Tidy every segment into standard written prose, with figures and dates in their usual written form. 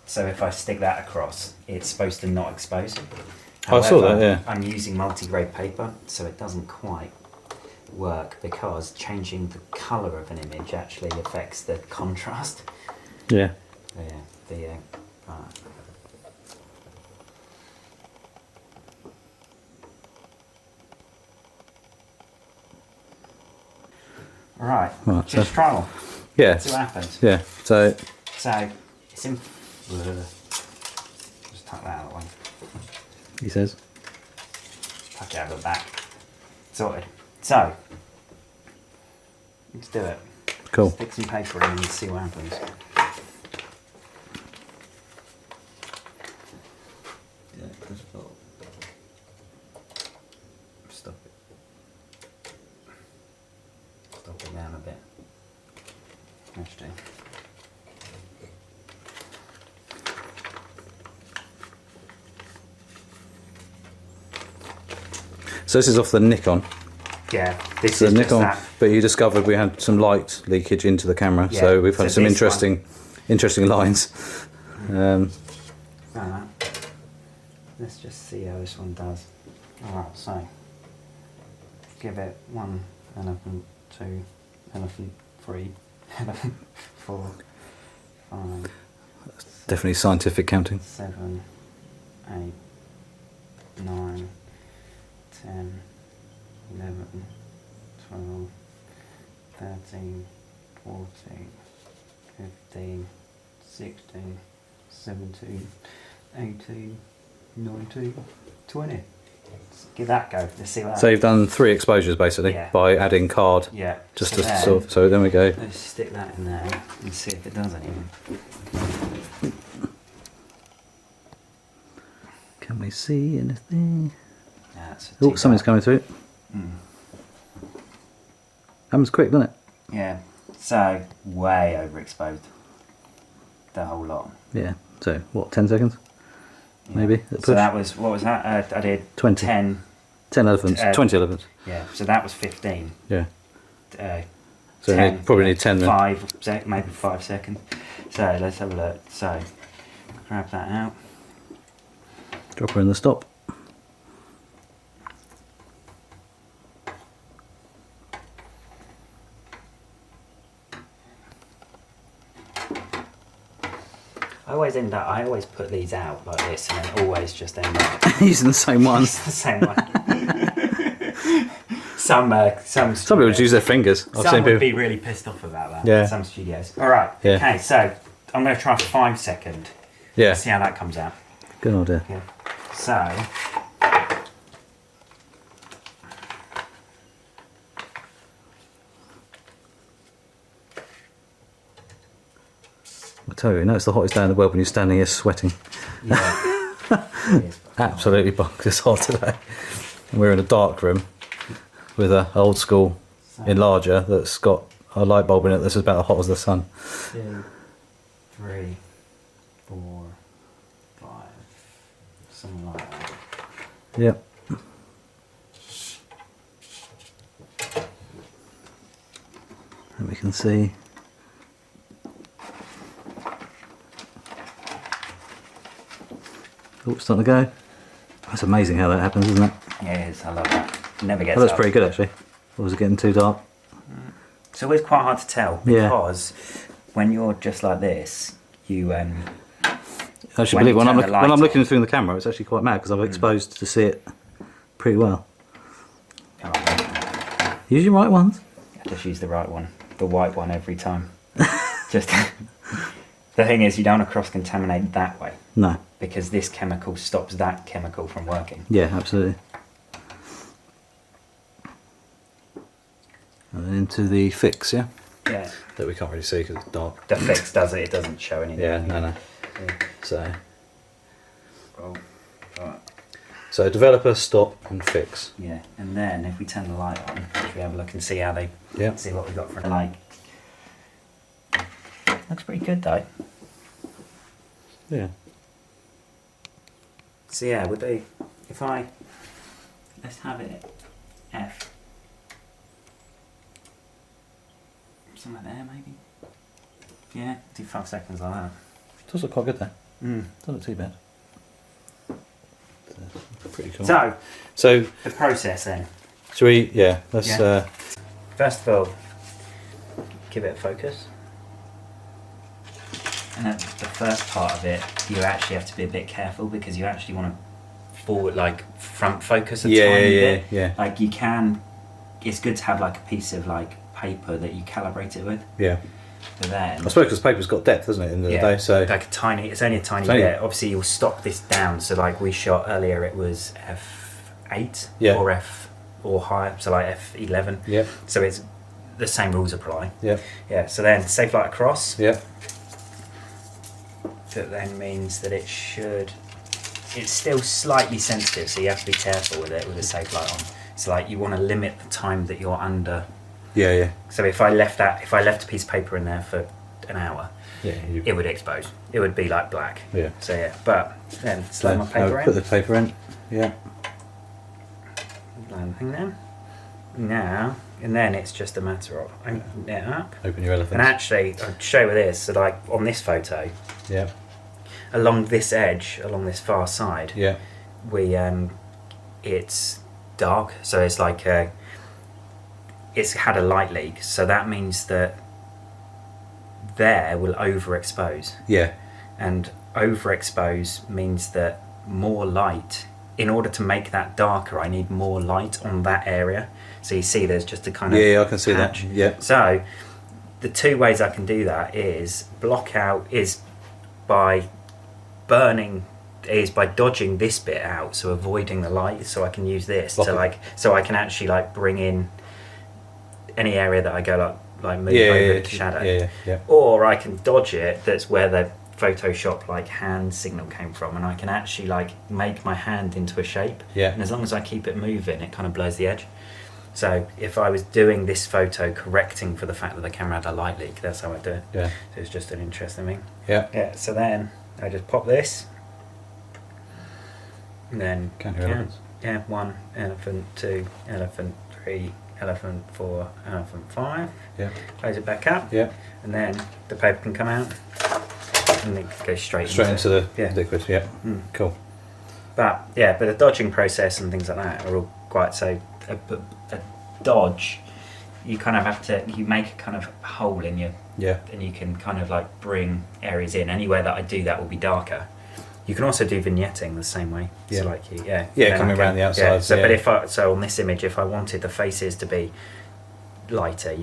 So if I stick that across, it's supposed to not expose. I saw that, yeah. I'm using multi-grade paper, so it doesn't quite work because changing the colour of an image actually affects the contrast. Yeah. Yeah, right, just try one. Yeah. See what happens. Yeah. So it's in. Just tuck that out of the way. He says. Tuck it out of the back. Sorted. So let's do it. Cool. Stick some paper in and see what happens. Stop it. Stop it down a bit. Actually. So this is off the Nikon. Yeah, this The is Nikon, just that. but you discovered we had some light leakage into the camera, Yeah, so we've had so some this interesting lines. Alright. Let's just see how this one does. Alright, so give it 1 elephant, 2 elephant, 3 elephant, 4, 5, Definitely scientific counting. 7, 8, 9, 10, 11, 12, 13, 14, 15, 16, 17, 18, 19, 20. Let's give that a go. Let's see what So you've done 3 exposures basically, Yeah. by adding card. Yeah. Just so to then, sort of, so then we go. let's stick that in there and see if it does anything. Can we see anything? Yeah, that's Oh, something's coming through. Happens quick, doesn't it? Yeah. So way overexposed. The whole lot. Yeah. So what? 10 seconds? Yeah. Maybe. At push? So that was, what was that? I did 20. 10. 10 elephants. 20 elephants. Yeah. So that was 15. Yeah. So So we probably need 10 then. Maybe 5 seconds. So let's have a look. So grab that out. Drop her in the stop. I always put these out like this and then always just end up Using the same one. it's the same one. Some Some people use their fingers. I've some seen would people. be really pissed off about that. Yeah. Some studios. All right. Yeah. Okay. So I'm going to try 5 second. Yeah. See how that comes out. Good idea. Yeah. So. I tell you, it's the hottest day in the world when you're standing here sweating. Yeah. It is. Absolutely bonkers hot today. And we're in a dark room with an old school enlarger that's got a light bulb in it that's about as hot as the sun. 2, 3, 4, 5, something like that. Yep. And we can see. Oh, it's starting to go. That's amazing how that happens, isn't it? Yeah, it is. I love that. Never gets Oh, that's up. pretty good actually. Or was it getting too dark? It's always quite hard to tell Yeah. because when you're just like this, you Actually, When believe you when turn I'm, the when light I'm looking off. through the camera, it's actually quite mad because I'm exposed to see it pretty well. Use your right ones. just use the right one, the white one every time. Just the thing is, you don't want to cross contaminate that way No. because this chemical stops that chemical from working. Yeah, absolutely. And then into the fix, yeah? Yeah. That we can't really see because it's dark. The fix does it. It doesn't show anything. Yeah, no. Yeah. So, Oh, right. so developer, stop, and fix. Yeah, and then if we turn the light on, should we have a look and see how they see what we got for a light? Looks pretty good though. Yeah. So yeah, would they? If let's have it F. Somewhere there maybe. Yeah, do 5 seconds like that. Does look quite good there. Doesn't look too bad. Pretty cool. So the process then. Should we? Yeah. Let's. Yeah. First of all, give it a focus. And at the first part of it, you actually have to be a bit careful because you actually want to forward, like front focus a tiny bit. Yeah. Like you can. It's good to have like a piece of like paper that you calibrate it with. Yeah. But then. I suppose because paper's got depth, doesn't it? In the day, so like a tiny. It's only a tiny bit. Obviously, you'll stop this down. So like we shot earlier, it was f8 or f or higher. So like f11. Yeah. So it's the same rules apply. Yeah. Yeah. So then safe light across. Yeah. That then means that it's still slightly sensitive, so you have to be careful with it with a safe light on. So like you want to limit the time that you're under. Yeah, yeah. So if I left a piece of paper in there for an hour, it would expose. It would be like black. Yeah. So yeah, but then slide my paper in. Put the paper in. Yeah. Line the thing there. Now, and then it's just a matter of opening it up. Open your elephant. And actually, I'll show you this. So like on this photo. Yeah. Along this edge, along this far side, we it's dark, so it's like it's had a light leak, so that means that there will overexpose. Yeah. And overexpose means that more light. In order to make that darker, I need more light on that area. So you see, there's just a kind of I can see patch. that. Yeah. So the two ways I can do that is by dodging this bit out, so avoiding the light, so I can use this so I can actually like bring in any area that I go like move over into shadow. Or I can dodge it. That's where the Photoshop like hand signal came from, and I can actually like make my hand into a shape. And as long as I keep it moving, it kind of blurs the edge. So if I was doing this photo correcting for the fact that the camera had a light leak, that's how I do it. Yeah. So it's just an interesting thing. Yeah. So then I just pop this, and then Count your elephants. 1 elephant, 2 elephant, 3 elephant, 4 elephant, 5. Yeah. Close it back up. Yeah. And then the paper can come out, and it goes straight into the liquid. Yeah. Cool. But the dodging process and things like that are all quite so. A dodge, you kind of have to. You make a kind of hole in your. Yeah. And you can kind of like bring areas in. Anywhere that I do that will be darker. You can also do vignetting the same way. Yeah. So like coming around the outside. Yeah. So, but on this image, if I wanted the faces to be lighter,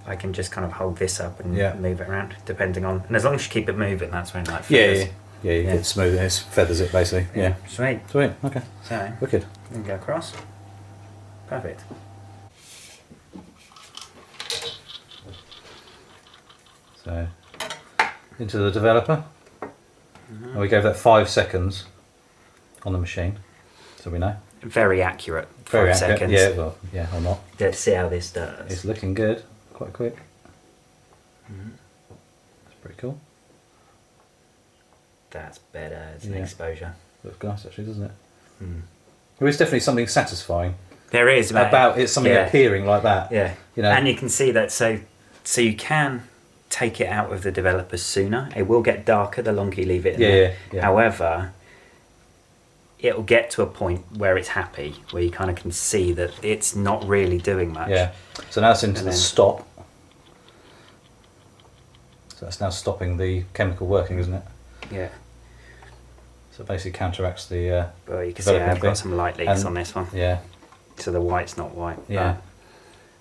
I can just kind of hold this up and move it around, depending on. And as long as you keep it moving, that's when like feathers. You get smooth. It feathers it basically. Yeah. Sweet. Okay. So wicked. And go across. Perfect. So into the developer. And we gave that 5 seconds on the machine, so we know. Very accurate. Very 5 accurate. seconds. Yeah, well, or not. Let's see how this does. It's looking good. Quite quick. That's pretty cool. That's better as an exposure. Looks nice actually, doesn't it? There is definitely something satisfying. There is about it's something appearing like that. Yeah. And you can see that. So you can take it out of the developer sooner. It will get darker the longer you leave it in there. Yeah. However, it'll get to a point where it's happy, where you kind of can see that it's not really doing much. Yeah. So now it's into the stop. So that's now stopping the chemical working, isn't it? Yeah. So it basically counteracts the. Well, you can see I've got some light leaks on this one. Yeah. So the white's not white. Yeah.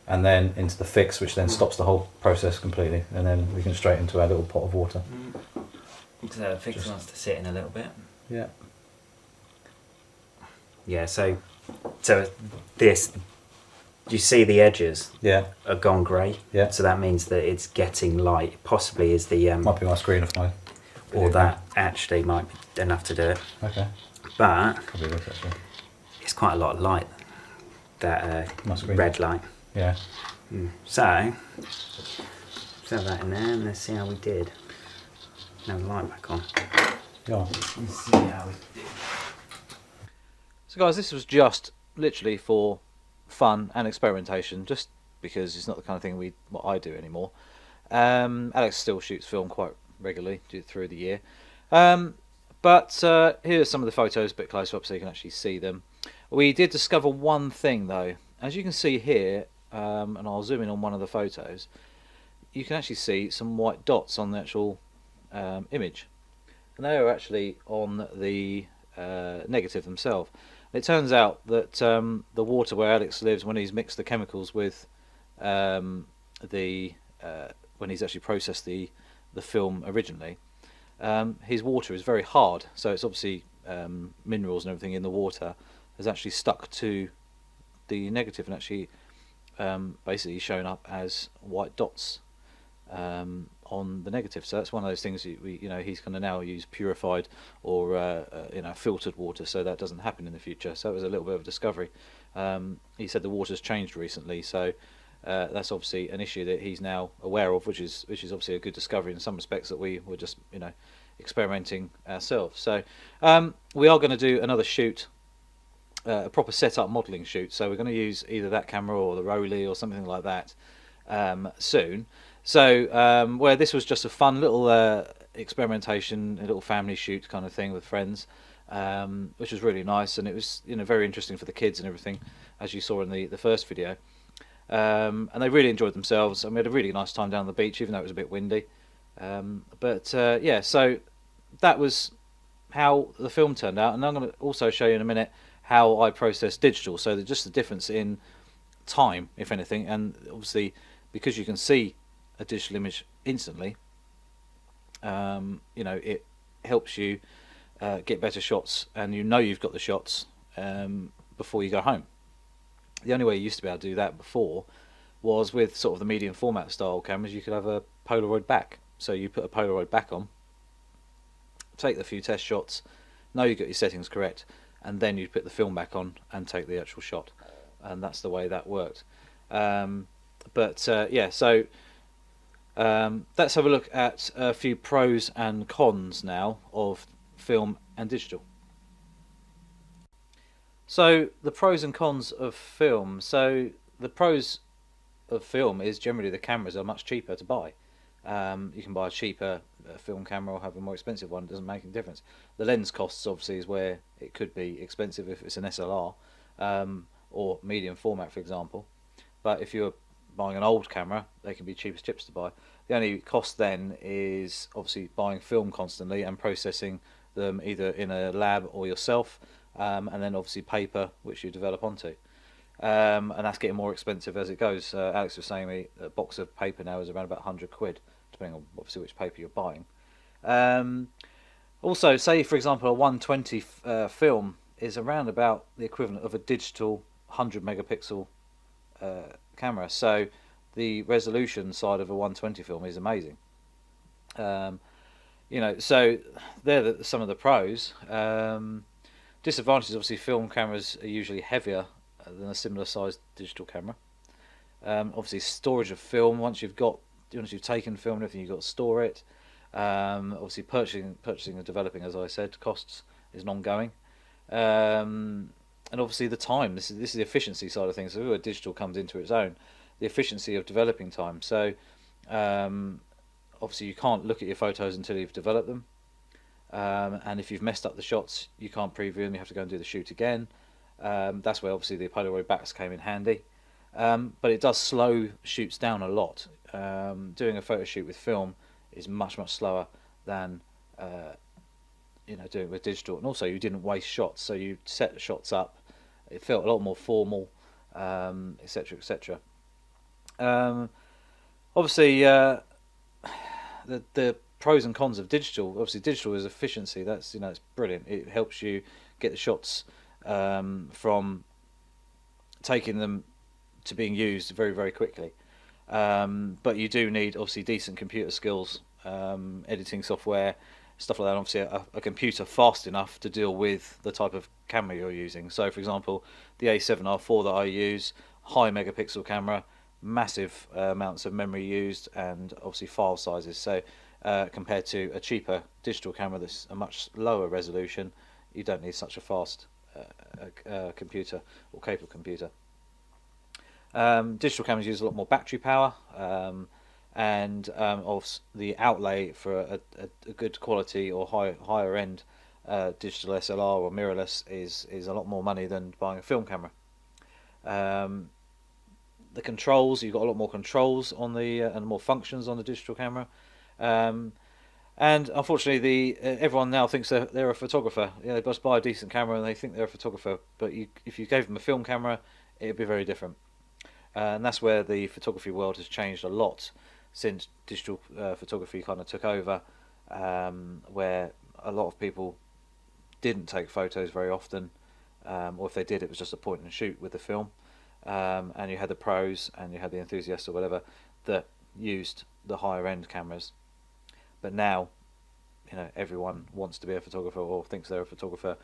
And then into the fix, which then stops the whole process completely, and then we can straight into our little pot of water. So the fix wants to sit in a little bit. Yeah. Yeah. So this, you see the edges. Yeah. Are gone grey. Yeah. So that means that it's getting light. Possibly is the. Might be my screen off my. Or that actually might be enough to do it. Okay. But probably worth actually. It's quite a lot of light. That red light. Yeah. So throw that in there and let's see how we did. Now the light back on. Yeah. Let's see how we did. So guys, this was just literally for fun and experimentation, just because it's not the kind of thing what I do anymore. Alex still shoots film quite regularly through the year. But here's some of the photos a bit closer up so you can actually see them. We did discover one thing though. As you can see here, and I'll zoom in on one of the photos, you can actually see some white dots on the actual image. And they are actually on the negative themselves. It turns out that the water where Alex lives, when he's mixed the chemicals with the when he's actually processed the film originally, his water is very hard, so it's obviously minerals and everything in the water has actually stuck to the negative and actually basically shown up as white dots on the negative. So that's one of those things he's going to now use purified or filtered water, so that doesn't happen in the future. So it was a little bit of a discovery. He said the water's changed recently, so that's obviously an issue that he's now aware of, which is obviously a good discovery in some respects, that we were just experimenting ourselves. So we are going to do another shoot, a proper setup modelling shoot. So we're going to use either that camera or the Rolly or something like that soon. So where this was just a fun little experimentation, a little family shoot kind of thing with friends, which was really nice, and it was very interesting for the kids and everything, as you saw in the first video. And they really enjoyed themselves, and we had a really nice time down the beach, even though it was a bit windy. Yeah, so that was how the film turned out, and I'm going to also show you in a minute how I process digital, so just the difference in time, if anything, and obviously because you can see a digital image instantly, it helps you get better shots, and you've got the shots before you go home. The only way you used to be able to do that before was with sort of the medium format style cameras. You could have a Polaroid back, so you put a Polaroid back on, take the few test shots, know you got your settings correct, and then you put the film back on and take the actual shot, and that's the way that worked. Yeah, so let's have a look at a few pros and cons now of film and digital. So the pros and cons of film. So the pros of film is generally the cameras are much cheaper to buy. You can buy a cheaper film camera or have a more expensive one. It doesn't make any difference. The lens costs obviously is where it could be expensive if it's an SLR or medium format, for example. But if you're buying an old camera, they can be cheap as chips to buy. The only cost then is obviously buying film constantly and processing them either in a lab or yourself, and then obviously paper, which you develop onto. And that's getting more expensive as it goes. Alex was saying me a box of paper now is around about £100, depending on obviously which paper you're buying. Also, say for example a 120 film is around about the equivalent of a digital 100 megapixel camera. So the resolution side of a 120 film is amazing. So they're some of the pros. Disadvantages, obviously, film cameras are usually heavier than a similar sized digital camera. Obviously, storage of film, once you've taken film and everything, you've got to store it. Obviously, purchasing and developing, as I said, costs is an ongoing. And obviously the time. This is the efficiency side of things. So where digital comes into its own, the efficiency of developing time. So obviously you can't look at your photos until you've developed them. And if you've messed up the shots, you can't preview them. You have to go and do the shoot again. That's where obviously the Polaroid backs came in handy. But it does slow shoots down a lot. Doing a photo shoot with film is much much slower than doing it with digital. And also you didn't waste shots, so you set the shots up. It felt a lot more formal, etc., etc. Obviously, the pros and cons of digital. Obviously, digital is efficiency. That's it's brilliant. It helps you get the shots from taking them to being used very very quickly. But you do need obviously decent computer skills, editing software, stuff like that. Obviously, a computer fast enough to deal with the type of camera you're using. So, for example, the A7R4 that I use, high megapixel camera, massive amounts of memory used, and obviously file sizes. So, compared to a cheaper digital camera that's a much lower resolution, you don't need such a fast computer or capable computer. Digital cameras use a lot more battery power, and the outlay for a good quality or higher end digital SLR or mirrorless is a lot more money than buying a film camera. Um, the controls, you've got a lot more controls on the and more functions on the digital camera. Um, and unfortunately, everyone now thinks they're a photographer. They just buy a decent camera and they think they're a photographer. But if you gave them a film camera, it'd be very different. And that's where the photography world has changed a lot since digital photography kind of took over, where a lot of people didn't take photos very often, or if they did, it was just a point and shoot with the film. And you had the pros and you had the enthusiasts or whatever that used the higher end cameras. But now, everyone wants to be a photographer or thinks they're a photographer.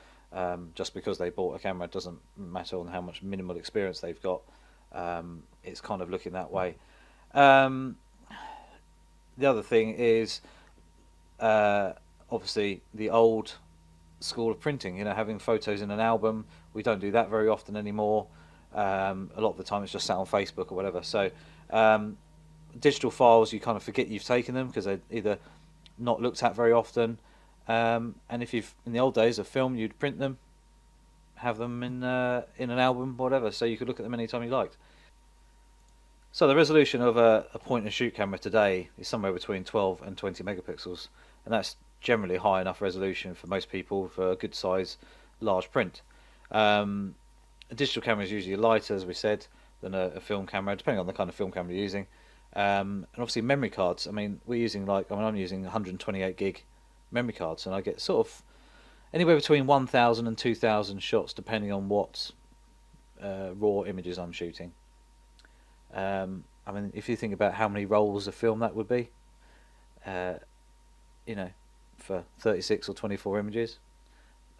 Just because they bought a camera doesn't matter on how much minimal experience they've got. It's kind of looking that way. Um, the other thing is obviously the old school of printing. Having photos in an album. We don't do that very often anymore. A lot of the time, it's just sat on Facebook or whatever. So um, digital files, you kind of forget you've taken them because they're either not looked at very often. And if you've in the old days of film, you'd print them, have them in an album, whatever, so you could look at them anytime you liked. So the resolution of a point and shoot camera today is somewhere between 12 and 20 megapixels, and that's generally high enough resolution for most people for a good size large print. Um, a digital camera is usually lighter, as we said, than a film camera, depending on the kind of film camera you're using. And obviously memory cards. I mean, I'm using 128 gig memory cards, and I get sort of anywhere between 1,000 and 2,000 shots, depending on what raw images I'm shooting. I mean, if you think about how many rolls of film that would be, uh, you know, for 36 or 24 images,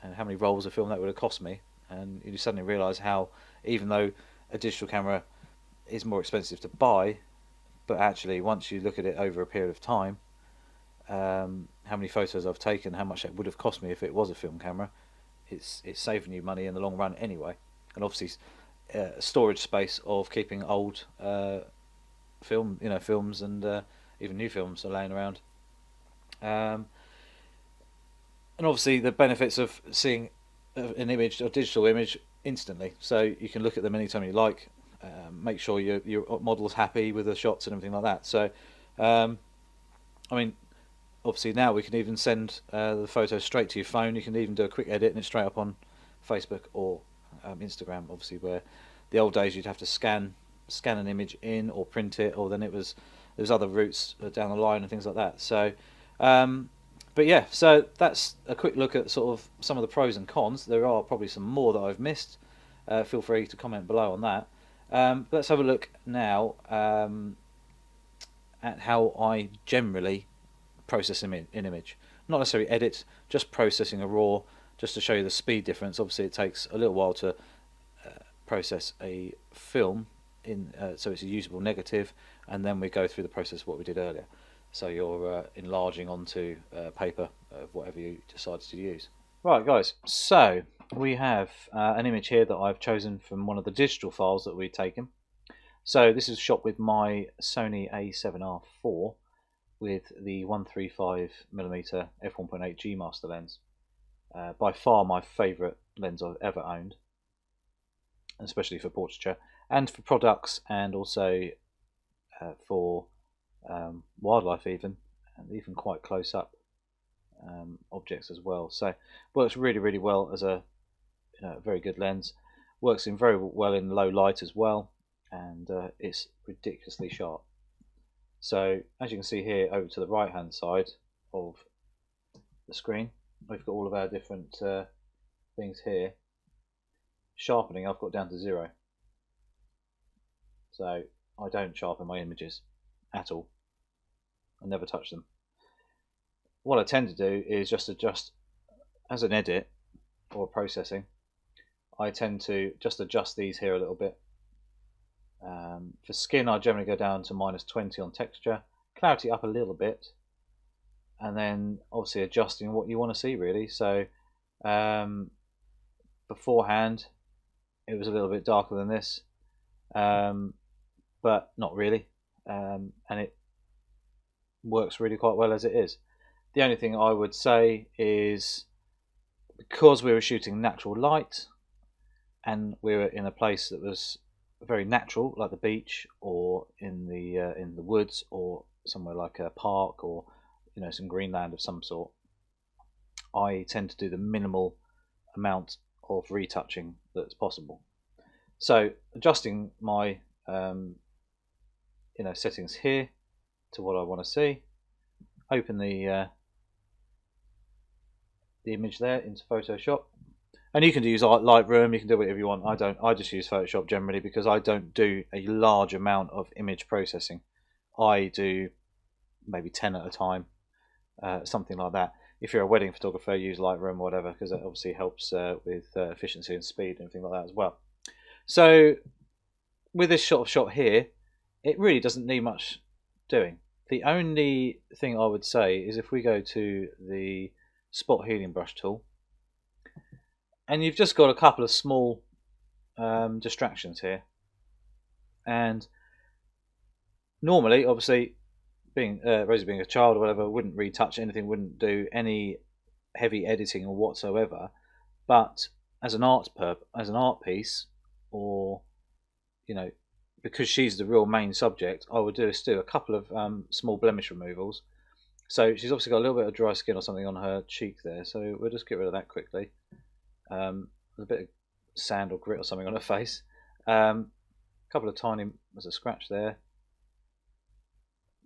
and how many rolls of film that would have cost me, and you suddenly realise how, even though a digital camera is more expensive to buy, but actually once you look at it over a period of time, how many photos I've taken, how much it would have cost me if it was a film camera, it's saving you money in the long run anyway, and obviously storage space of keeping old films and even new films are laying around. Um, and obviously the benefits of seeing an image, a digital image, instantly, so you can look at them anytime you like. Make sure your model's happy with the shots and everything like that. So, um, I mean, obviously now we can even send the photo straight to your phone. You can even do a quick edit and it's straight up on Facebook or Instagram. Obviously, where the old days you'd have to scan an image in or print it, or then there's other routes down the line and things like that. So, um, but yeah, so that's a quick look at sort of some of the pros and cons. There are probably some more that I've missed. Feel free to comment below on that. But let's have a look now at how I generally process an image. Not necessarily edit, just processing a raw, just to show you the speed difference. Obviously, it takes a little while to process a film so it's a usable negative, and then we go through the process of what we did earlier. So you're enlarging onto paper of whatever you decided to use. Right, guys. So we have an image here that I've chosen from one of the digital files that we've taken. So this is shot with my Sony A7R4 with the 135mm f1.8 G Master lens. By far my favourite lens I've ever owned, especially for portraiture and for products, and also for wildlife even, and even quite close up objects as well. So works really well as a very good lens. Works in very well in low light as well, and it's ridiculously sharp. So as you can see here, over to the right hand side of the screen, we've got all of our different things here. Sharpening I've got down to 0, so I don't sharpen my images at all. I never touch them. What I tend to do is just adjust as an edit or processing. I tend to just adjust these here a little bit. For skin, I generally go down to -20 on texture, clarity up a little bit, and then obviously adjusting what you want to see really. So beforehand it was a little bit darker than this, but not really, and it works really quite well as it is. The only thing I would say is, because we were shooting natural light and we were in a place that was very natural, like the beach or in the woods or somewhere like a park or some greenland of some sort, I tend to do the minimal amount of retouching that's possible. So adjusting my settings here to what I want to see, open the image there into Photoshop, and you can use Lightroom, you can do whatever you want. I just use Photoshop generally because I don't do a large amount of image processing. I do maybe 10 at a time, something like that. If you're a wedding photographer, use Lightroom or whatever, because it obviously helps with efficiency and speed and everything like that as well. So with this shot here, it really doesn't need much doing. The only thing I would say is if we go to the spot healing brush tool, and you've just got a couple of small distractions here, and normally, obviously, being Rosie being a child or whatever, wouldn't retouch anything, wouldn't do any heavy editing or whatsoever. But as an art piece, or because she's the real main subject, I would do a couple of small blemish removals. So she's obviously got a little bit of dry skin or something on her cheek there, so we'll just get rid of that quickly. There's a bit of sand or grit or something on her face. A couple of there's a scratch there,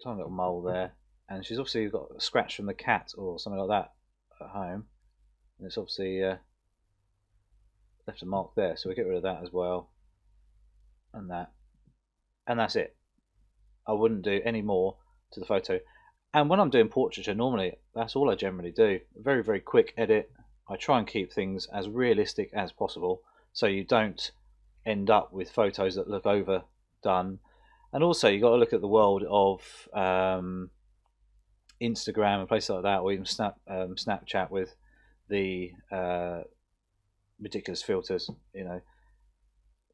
tiny little mole there, and she's obviously got a scratch from the cat or something like that at home, and it's obviously left a mark there, so we'll get rid of that as well, and that's it. I wouldn't do any more to the photo. And when I'm doing portraiture, normally that's all I generally do. Very, very quick edit. I try and keep things as realistic as possible, so you don't end up with photos that look overdone. And also, you've got to look at the world of Instagram and places like that, or even Snapchat with the ridiculous filters.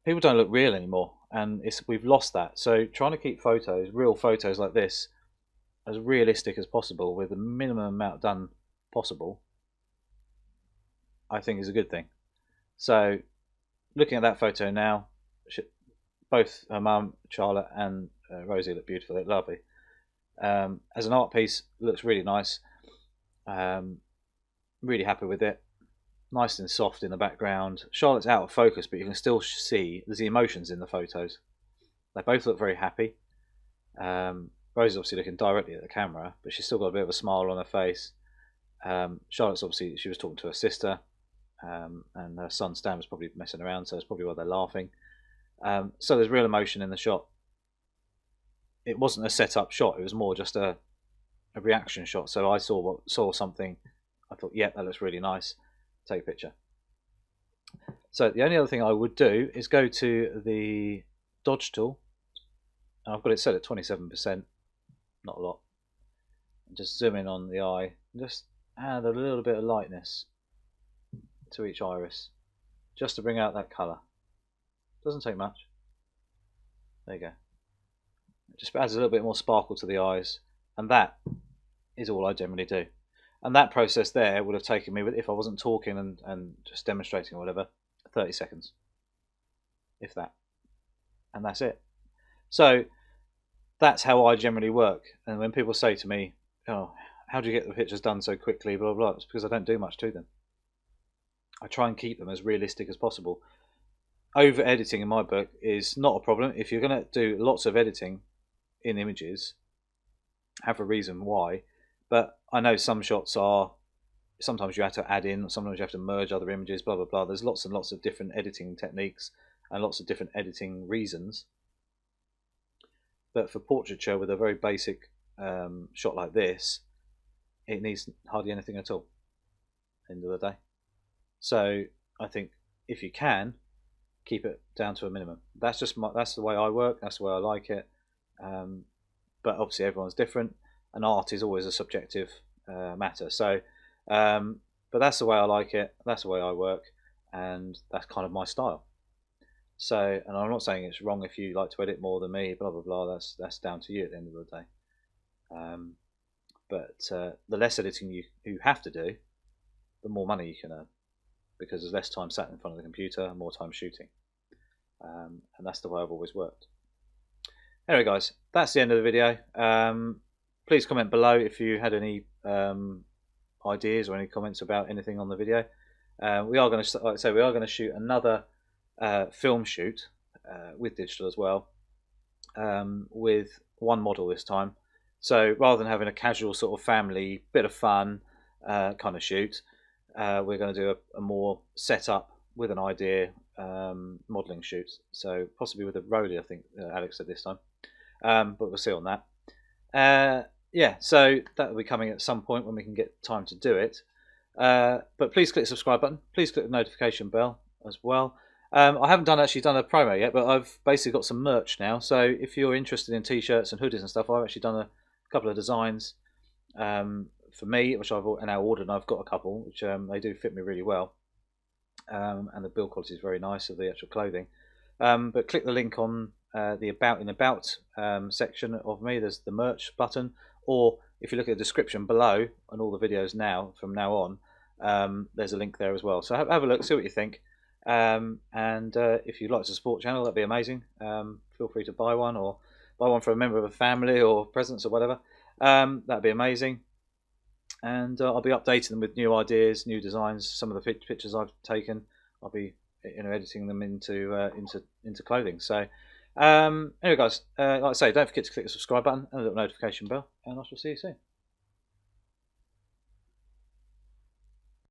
People don't look real anymore, and we've lost that. So trying to keep real photos like this, as realistic as possible with the minimum amount done possible, I think is a good thing. So looking at that photo now, both her mum, Charlotte, and Rosie look beautiful. They're lovely. As an art piece, it looks really nice. Really happy with it. Nice and soft in the background. Charlotte's out of focus, but you can still see there's the emotions in the photos. They both look very happy. Rosie's obviously looking directly at the camera, but she's still got a bit of a smile on her face. Charlotte's obviously, she was talking to her sister, and her son Stan was probably messing around, so that's probably why they're laughing. So there's real emotion in the shot. It wasn't a set-up shot; it was more just a reaction shot. So I saw something. I thought, yeah, that looks really nice. Take a picture. So the only other thing I would do is go to the dodge tool. I've got it set at 27%, not a lot. Just zoom in on the eye and just add a little bit of lightness to each iris, just to bring out that colour. Doesn't take much. There you go. It just adds a little bit more sparkle to the eyes, and that is all I generally do. And that process there would have taken me, if I wasn't talking and just demonstrating or whatever, 30 seconds, if that. And that's it. So that's how I generally work. And when people say to me, oh, how do you get the pictures done so quickly, blah, blah, blah, it's because I don't do much to them. I try and keep them as realistic as possible. Over editing in my book is not a problem. If you're going to do lots of editing in images, have a reason why. But I know some shots are, sometimes you have to add in, sometimes you have to merge other images, blah, blah, blah. There's lots and lots of different editing techniques and lots of different editing reasons. But for portraiture, with a very basic shot like this, it needs hardly anything at all, end of the day. So I think if you can, keep it down to a minimum. That's the way I work, that's the way I like it. But obviously everyone's different, and art is always a subjective matter. So, but that's the way I like it, that's the way I work, and that's kind of my style. So, and I'm not saying it's wrong if you like to edit more than me, blah blah blah. That's down to you at the end of the day. But the less editing you have to do, the more money you can earn, because there's less time sat in front of the computer and more time shooting. And that's the way I've always worked. Anyway, guys, that's the end of the video. Please comment below if you had any ideas or any comments about anything on the video. We are going to, like I say, we are going to shoot another film shoot with digital as well, with one model this time. So rather than having a casual sort of family, bit of fun kind of shoot, we're going to do a more set up with an idea modelling shoot. So possibly with a Rolly, I think Alex said this time, but we'll see on that. Yeah, so that will be coming at some point when we can get time to do it. But please click the subscribe button. Please click the notification bell as well. I haven't actually done a promo yet, but I've basically got some merch now. So if you're interested in t-shirts and hoodies and stuff, I've actually done a couple of designs for me, which I've now ordered, and I've got a couple, which they do fit me really well. And the build quality is very nice of the actual clothing. But click the link on the About section of me. There's the merch button, or if you look at the description below on all the videos now from now on, there's a link there as well. So have a look, see what you think. And if you'd like to support the channel, that'd be amazing. Feel free to buy one, or buy one for a member of a family, or presents or whatever. That'd be amazing. And I'll be updating them with new ideas, new designs. Some of the pictures I've taken, I'll be editing them into clothing. So anyway, guys, like I say, don't forget to click the subscribe button and the little notification bell, and I shall see you soon.